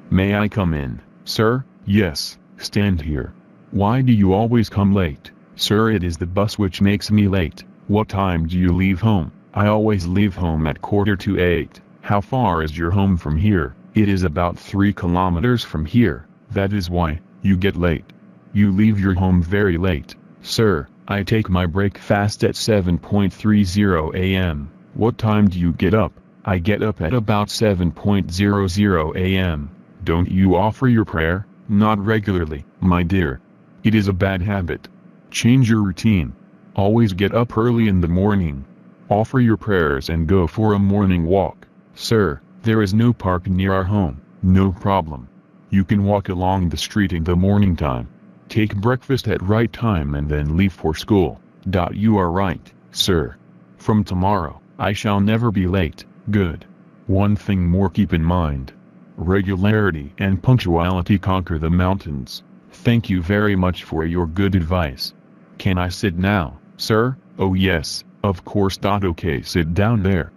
May I come in, sir? Yes, stand here. Why do you always come late? Sir, it is the bus which makes me late. What time do you leave home? I always leave home at 7:45. How far is your home from here? It is about 3 kilometers from here. That is why you get late. You leave your home very late. Sir, I take my breakfast at 7:30 a.m. What time do you get up? I get up at about 7:00 a.m. Don't you offer your prayer? Not regularly, my dear. It is a bad habit. Change your routine. Always get up early in the morning. Offer your prayers and go for a morning walk. Sir, there is no park near our home. No problem. You can walk along the street in the morning time. Take breakfast at right time and then leave for school. You are right, sir. From tomorrow, I shall never be late. Good. One thing more, keep in mind. Regularity and punctuality conquer the mountains. Thank you very much for your good advice. Can I sit now, sir? Oh yes, of course. Okay, sit down there.